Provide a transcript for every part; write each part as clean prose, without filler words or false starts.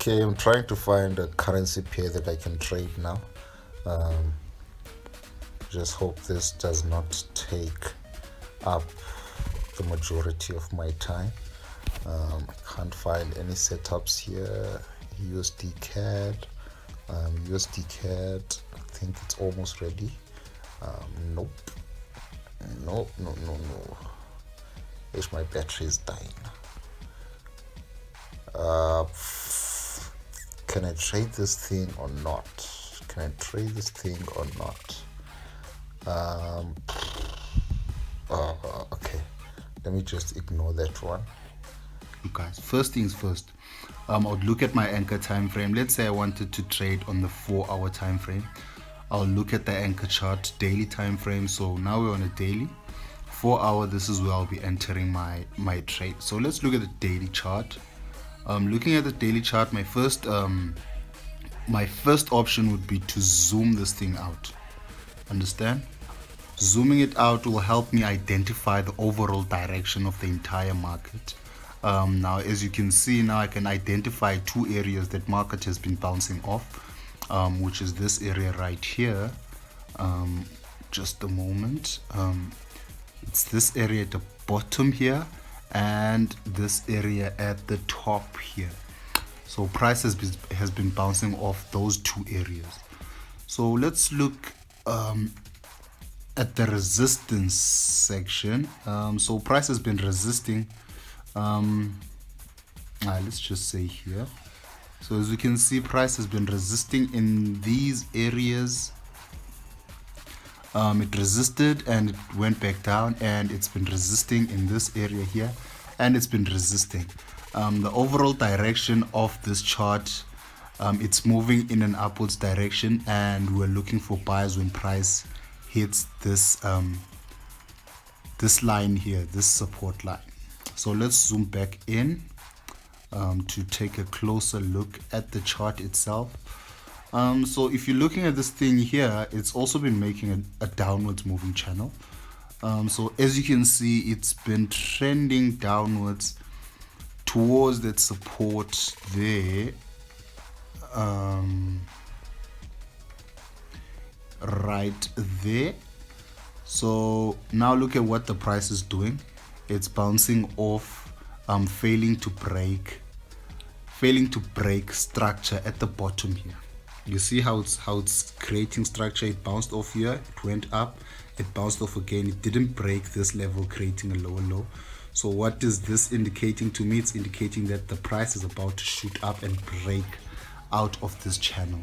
Okay, I'm trying to find a currency pair that I can trade now. Um, just hope this does not take up the majority of my time. I can't find any setups here. USD CAD, USD CAD. I think it's almost ready. Nope. No. Wish my battery is dying. Can I trade this thing or not? Okay. Let me just ignore that one. You guys, first things first, I would look at my anchor time frame. Let's say I wanted to trade on the 4-hour time frame. I'll look at the anchor chart daily time frame. So now we're on a daily 4-hour. This is where I'll be entering my trade. So let's look at the daily chart. Looking at the daily chart, my first option would be to zoom this thing out. Understand? Zooming it out will help me identify the overall direction of the entire market. Now, as you can see, now I can identify two areas that market has been bouncing off, which is this area right here. Just a moment. It's this area at the bottom here and this area at the top here. So price has been bouncing off those two areas. So let's look at the resistance section. So price has been resisting. Let's just say here. So as you can see, price has been resisting in these areas. It resisted and it went back down, and it's been resisting in this area here, and it's been resisting. The overall direction of this chart, it's moving in an upwards direction, and we're looking for buyers when price hits this this line here, this support line. So let's zoom back in to take a closer look at the chart itself. So if you're looking at this thing here, it's also been making a downwards moving channel. So as you can see, it's been trending downwards towards that support there, right there. So now look at what the price is doing. It's bouncing off, failing to break structure at the bottom here. You see how it's creating structure. It bounced off here, it went up, it bounced off again, it didn't break this level, creating a lower low. So what is this indicating to me? It's indicating that the price is about to shoot up and break out of this channel.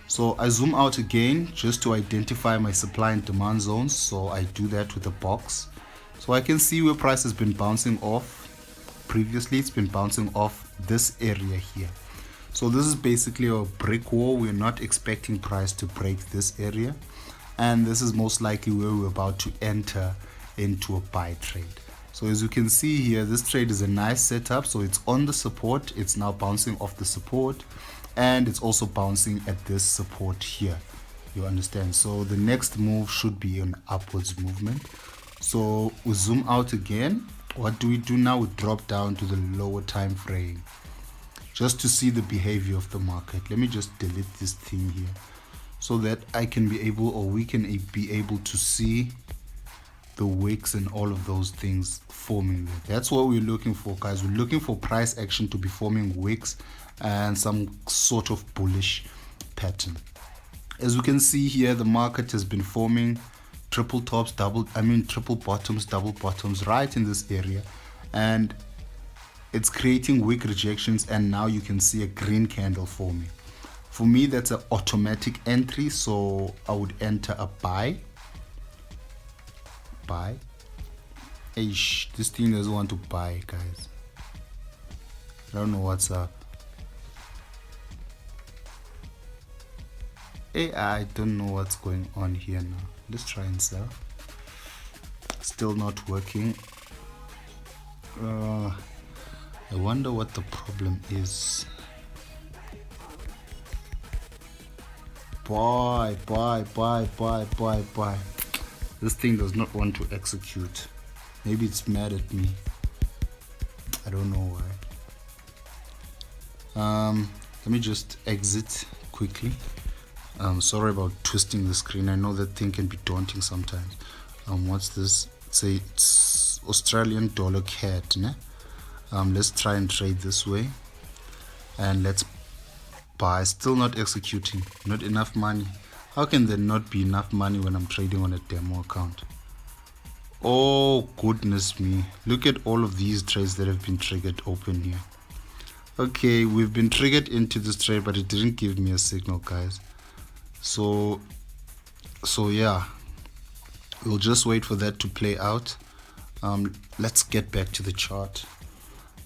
So I zoom out again just to identify my supply and demand zones. So I do that with a box. So I can see where price has been bouncing off. Previously, it's been bouncing off this area here. So this is basically a brick wall. We're not expecting price to break this area. And this is most likely where we're about to enter into a buy trade. So as you can see here, this trade is a nice setup. So it's on the support. It's now bouncing off the support. And it's also bouncing at this support here. You understand? So the next move should be an upwards movement. So we zoom out again. What do we do now? We drop down to the lower time frame just to see the behavior of the market. Let me just delete this thing here so that I can be able, or we can be able to see the wicks and all of those things forming there. That's what we're looking for, guys. We're looking for price action to be forming wicks and some sort of bullish pattern. As we can see here, the market has been forming triple bottoms, double bottoms right in this area, and it's creating wick rejections, and now you can see a green candle forming. For me, that's an automatic entry, so I would enter a buy. This thing doesn't want to buy, guys. I don't know what's up. I don't know what's going on here now. Let's try and sell. Still not working. I wonder what the problem is. Buy. This thing does not want to execute. Maybe it's mad at me. I don't know why. Let me just exit quickly. Sorry about twisting the screen. I know that thing can be daunting sometimes. What's this? It's Australian dollar CAD, ne? Let's try and trade this way, and let's buy. Still not executing. Not enough money. How can there not be enough money when I'm trading on a demo account? Oh goodness me, look at all of these trades that have been triggered open here. Okay, we've been triggered into this trade, but it didn't give me a signal, guys. So yeah, we'll just wait for that to play out. Let's get back to the chart.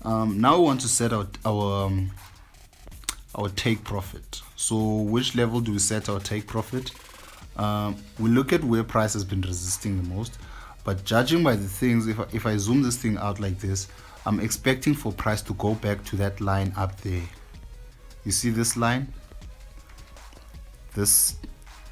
Now we want to set out our take profit. So which level do we set our take profit? We look at where price has been resisting the most, but judging by the things, if I zoom this thing out like this, I'm expecting for price to go back to that line up there. You see this line, this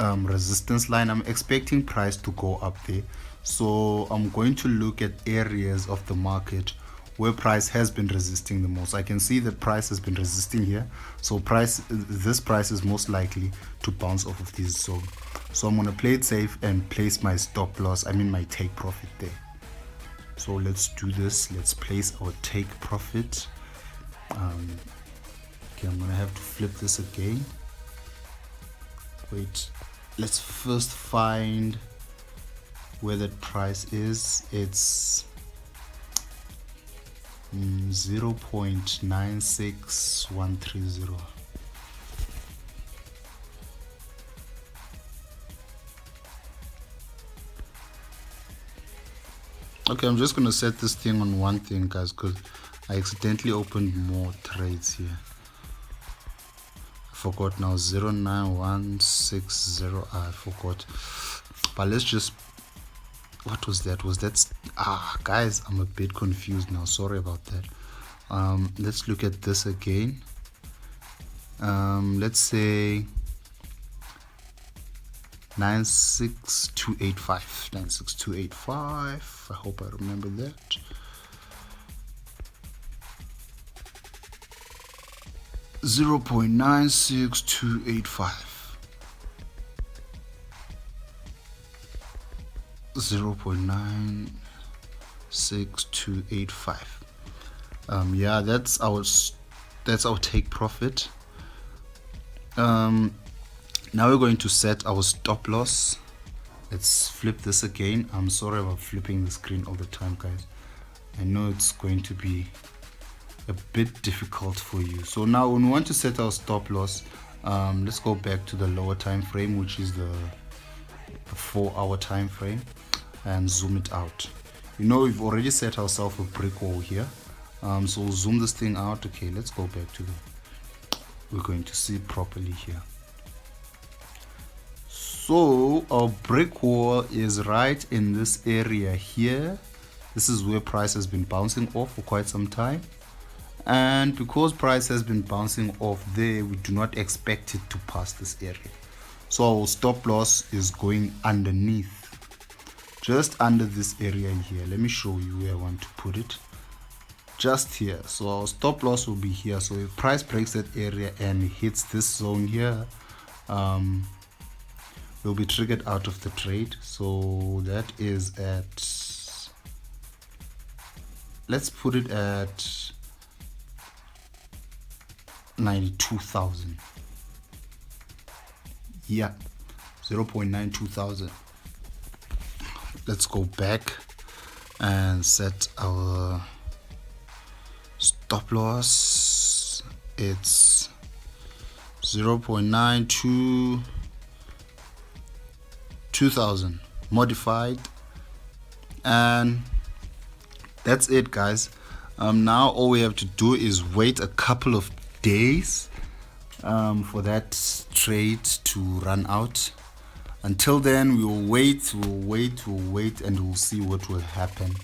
resistance line? I'm expecting price to go up there. So I'm going to look at areas of the market where price has been resisting the most. I can see that price has been resisting here, so this price is most likely to bounce off of this zone. So I'm going to play it safe and place my stop loss, I mean my take profit there. So let's do this. Let's place our take profit. Okay, I'm going to have to flip this again. Wait, let's first find where that price is. It's 0.96130. Okay, I'm just gonna set this thing on one thing, guys, because I accidentally opened more trades here. I forgot now. 09160. I forgot, but let's just, what was that? Guys, I'm a bit confused now. Sorry about that. Let's look at this again. Let's say 96285. 96285. I hope I remember that. $0.96285. 0.96285. Yeah, that's our take profit. Now we're going to set our stop loss. Let's flip this again. I'm sorry about flipping the screen all the time, guys. I know it's going to be a bit difficult for you. So now when we want to set our stop loss, let's go back to the lower time frame, which is the 4-hour time frame, and zoom it out. You know, we've already set ourselves a brick wall here. So we'll zoom this thing out. Okay, let's go back to we're going to see it properly here. So our brick wall is right in this area here. This is where price has been bouncing off for quite some time, and because price has been bouncing off there, we do not expect it to pass this area. So our stop loss is going underneath, just under this area here. Let me show you where I want to put it. Just here. So our stop loss will be here. So if price breaks that area and hits this zone here, will be triggered out of the trade. So that is at, let's put it at 92,000. Yeah, 0.92,000. Let's go back and set our stop loss. It's 0.922,000 modified, and that's it, guys. Now all we have to do is wait a couple of days for that trade to run out. Until then, we will wait, and we'll see what will happen.